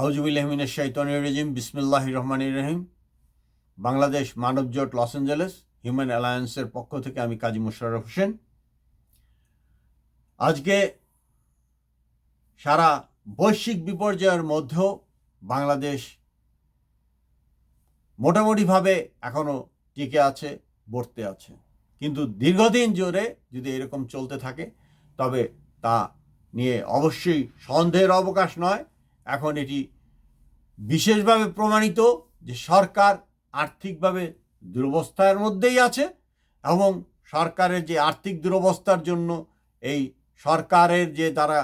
আউযুবিল্লাহি মিনাশ শাইতানির রাজিম বিসমিল্লাহির রহমানির রহিম। বাংলাদেশ মানব জোট লস অ্যাঞ্জেলেস হিউম্যান অ্যালায়েন্সের পক্ষ থেকে আমি কাজী মোশাররফ হোসেন। আজকে সারা বৈশ্বিক বিপর্যয়ের মধ্যেও বাংলাদেশ মোটামুটিভাবে এখনও টিকে আছে, বর্তে আছে। কিন্তু দীর্ঘদিন জুড়ে যদি এরকম চলতে থাকে তবে তা নিয়ে অবশ্যই সন্দেহের অবকাশ নয়। এখন এটি বিশেষভাবে প্রমাণিত যে সরকার আর্থিকভাবে দুরবস্থার মধ্যেই আছে এবং সরকারের যে আর্থিক দুরবস্থার জন্য এই সরকারের যে তারা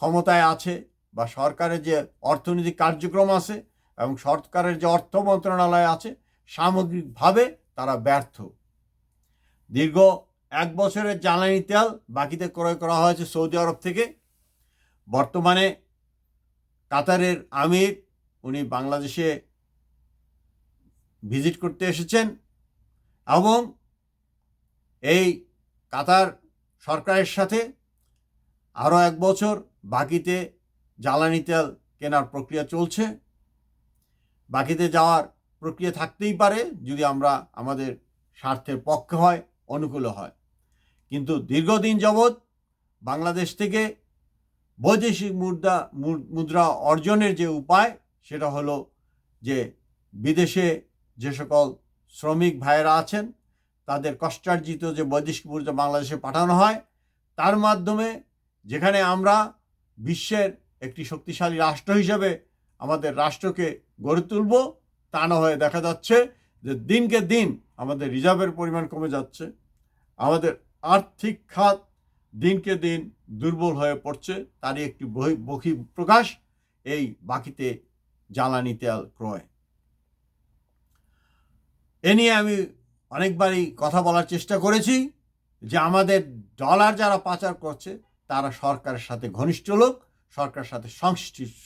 ক্ষমতায় আছে বা সরকারের যে অর্থনৈতিক কার্যক্রম আছে এবং সরকারের যে অর্থ মন্ত্রণালয় আছে সামগ্রিকভাবে তারা ব্যর্থ। দীর্ঘ 1 বছরের জ্বালানি তেল বাকিতে ক্রয় করা হয়েছে সৌদি আরব থেকে। বর্তমানে কাতারের আমির উনি বাংলাদেশে ভিজিট করতে এসেছেন এবং এই কাতার সরকারের সাথে আরও 1 বছর বাকিতে জ্বালানি তেল কেনার প্রক্রিয়া চলছে। বাকিতে যাওয়ার প্রক্রিয়া থাকতেই পারে যদি আমরা আমাদের স্বার্থের পক্ষে হয়, অনুকূলে হয়। কিন্তু দীর্ঘদিন যাবৎ বাংলাদেশ থেকে বৈদেশিক মুদ্রা অর্জনের যে উপায় সেটা হলো যে বিদেশে যে সকল শ্রমিক ভাইয়েরা আছেন তাদের কষ্টার্জিত যে বৈদেশিক মুদ্রা বাংলাদেশে পাঠানো হয়, তার মাধ্যমে যেখানে আমরা বিশ্বের একটি শক্তিশালী রাষ্ট্র হিসেবে আমাদের রাষ্ট্রকে গড়ে তুলব, তা না হয়ে দেখা যাচ্ছে যে দিনকে দিন আমাদের রিজার্ভের পরিমাণ কমে যাচ্ছে, আমাদের আর্থিক খাত দিনকে দিন দুর্বল হয়ে পড়ছে। তারই একটি বহিঃপ্রকাশ এই বাকিতে জ্বালানি তেল ক্রয়। এ নিয়ে আমি অনেকবারই কথা বলার চেষ্টা করেছি যে আমাদের ডলার যারা পাচার করছে তারা সরকারের সাথে ঘনিষ্ঠ লোক, সরকারের সাথে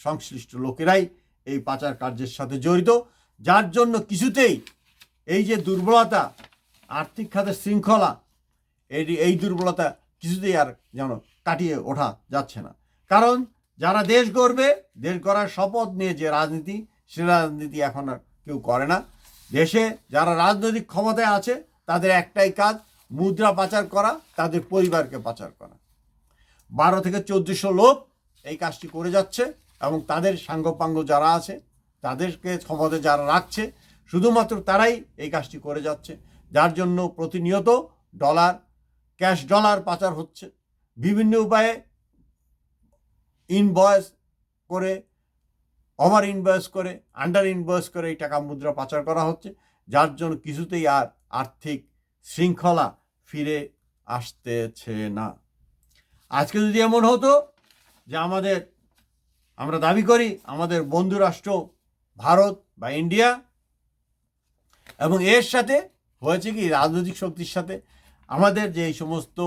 সংশ্লিষ্ট লোকেরাই এই পাচার কার্যের সাথে জড়িত, যার জন্য কিছুতেই এই যে দুর্বলতা, আর্থিক খাতের শৃঙ্খলা, এই দুর্বলতা কিছুতেই আর যেন কাটিয়ে ওঠা যাচ্ছে না। কারণ যারা দেশ গড়বে, দেশ গড়ার শপথ নিয়ে যে রাজনীতি, সে রাজনীতি এখন আর কেউ করে না। দেশে যারা রাজনৈতিক ক্ষমতায় আছে তাদের একটাই কাজ, মুদ্রা পাচার করা, তাদের পরিবারকে পাচার করা। 12 থেকে 1400 লোক এই কাজটি করে যাচ্ছে এবং তাদের সাঙ্গপাঙ্গ যারা আছে, তাদেরকে ক্ষমতায় যারা রাখছে, শুধুমাত্র তারাই এই কাজটি করে যাচ্ছে। যার জন্য প্রতিনিয়ত ক্যাশ ডলার পাচার হচ্ছে, বিভিন্ন উপায়ে ইনভয়েস করে, ওভার ইনভয়েস করে, আন্ডার ইনভয়েস করে এই টাকা মুদ্রা পাচার করা হচ্ছে, যার জন্য কিছুতেই আর আর্থিক শৃঙ্খলা ফিরে আসতেছে না। আজকে যদি এমন হতো যে আমরা দাবি করি আমাদের বন্ধু রাষ্ট্র ভারত বা ইন্ডিয়া, এবং এর সাথে হয়েছে কি রাজনৈতিক শক্তির সাথে আমাদের যে এই সমস্ত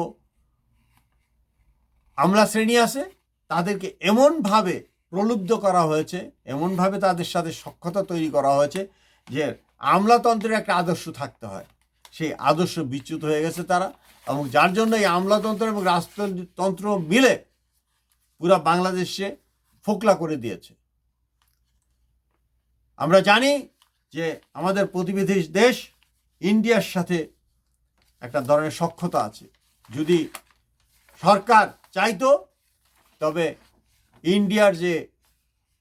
আমলা শ্রেণী আছে তাদেরকে এমনভাবে প্রলুব্ধ করা হয়েছে, এমনভাবে তাদের সাথে সখ্যতা তৈরি করা হয়েছে যে আমলাতন্ত্রের একটা আদর্শ থাকতে হয়, সেই আদর্শ বিচ্যুত হয়ে গেছে তারা, এবং যার জন্য এই আমলাতন্ত্র এবং রাজতন্ত্র মিলে পুরো বাংলাদেশে ফোকলা করে দিয়েছে। আমরা জানি যে আমাদের প্রতিবেশী দেশ ইন্ডিয়ার সাথে একটা ধরনের সখ্যতা আছে। যদি সরকার চাইতো তবে ইন্ডিয়ার যে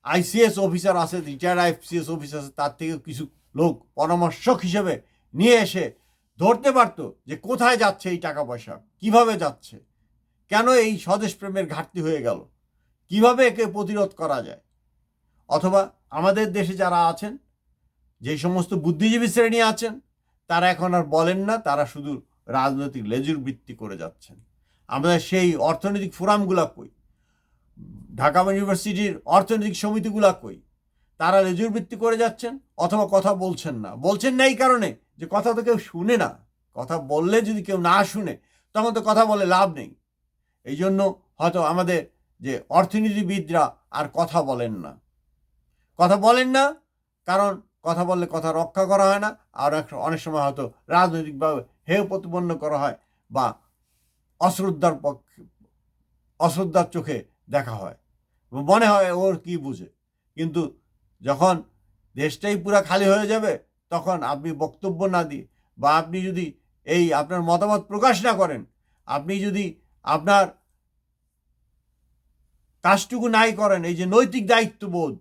আইসিএস অফিসার আছে, রিটায়ার্ড আইসিএস অফিসার আছে, তার থেকে কিছু লোক পরামর্শক হিসেবে নিয়ে এসে ধরতে পারতো যে কোথায় যাচ্ছে এই টাকা পয়সা, কিভাবে যাচ্ছে, কেন এই স্বদেশ প্রেমের ঘাটতি হয়ে গেল, কিভাবে একে প্রতিরোধ করা যায়। অথবা আমাদের দেশে যারা আছেন, যে সমস্ত বুদ্ধিজীবী শ্রেণী আছেন, তারা এখন আর বলেন না, তারা শুধু রাজনৈতিক লেজুর বৃত্তি করে যাচ্ছেন। আমাদের সেই অর্থনৈতিক ফোরামগুলা কই, ঢাকা ইউনিভার্সিটির অর্থনৈতিক সমিতিগুলা কই, তারা লেজুর বৃত্তি করে যাচ্ছেন অথবা কথা বলছেন না এই কারণে যে কথা তো কেউ শুনে না। কথা বললে যদি কেউ না শুনে তখন তো কথা বলে লাভ নেই। এই জন্য হয়তো আমাদের যে অর্থনীতিবিদরা আর কথা বলেন না, কারণ কথা বললে কথা রক্ষা করা হয় না, আর অনেক সময় হয়তো রাজনৈতিকভাবে হেয় প্রতিপন্ন করা হয় বা অশ্রদ্ধার চোখে দেখা হয়, মনে হয় ওর কি বুঝে। কিন্তু যখন দেশটাই পুরা খালি হয়ে যাবে তখন আপনি বক্তব্য না দিয়ে বা আপনি যদি এই আপনার মতামত প্রকাশ না করেন, আপনি যদি আপনার কাজটুকু নাই করেন, এই যে নৈতিক দায়িত্ববোধ,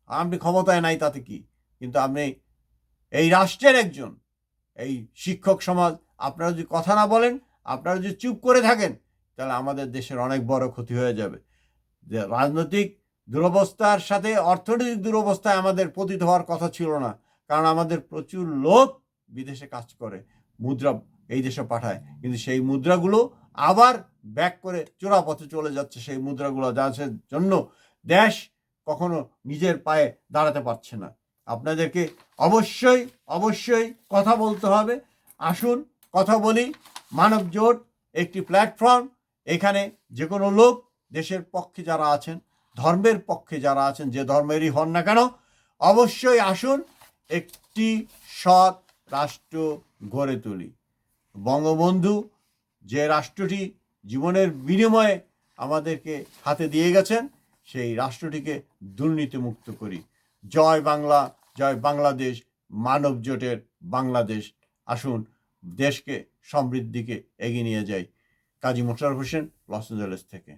আপনি ক্ষমতায় নাই তাতে কি, কিন্তু আপনি এই রাষ্ট্রের একজন, এই শিক্ষক সমাজ, আপনারা যদি কথা না বলেন, আপনারা যদি চুপ করে থাকেন, তাহলে আমাদের দেশের অনেক বড় ক্ষতি হয়ে যাবে। যে রাজনৈতিক দুরবস্থার সাথে অর্থনৈতিক দুরবস্থায় আমাদের পতিত হওয়ার কথা ছিল না, কারণ আমাদের প্রচুর লোক বিদেশে কাজ করে, মুদ্রা এই দেশে পাঠায়, কিন্তু সেই মুদ্রাগুলো আবার ব্যাক করে চোরাপথে চলে যাচ্ছে। সেই মুদ্রাগুলো যার জন্য দেশ কখনো নিজের পায়ে দাঁড়াতে পারছে না। আপনাদেরকে অবশ্যই অবশ্যই কথা বলতে হবে। আসুন কথা বলি। মানব জোট একটি প্ল্যাটফর্ম। এখানে যে কোনো লোক, দেশের পক্ষে যারা আছেন, ধর্মের পক্ষে যারা আছেন, যে ধর্মেরই হন না কেন, অবশ্যই আসুন, একটি সৎ রাষ্ট্র গড়ে তুলি। বঙ্গবন্ধু যে রাষ্ট্রটি জীবনের বিনিময়ে আমাদেরকে হাতে দিয়ে গেছেন, সেই রাষ্ট্রটিকে দুর্নীতিমুক্ত করি। জয় বাংলা, জয় বাংলাদেশ, মানব জোটের বাংলাদেশ। আসুন দেশকে সমৃদ্ধিকে এগিয়ে নিয়ে যাই। কাজী মোশাররফ হোসেন, লস এঞ্জেলেস থেকে।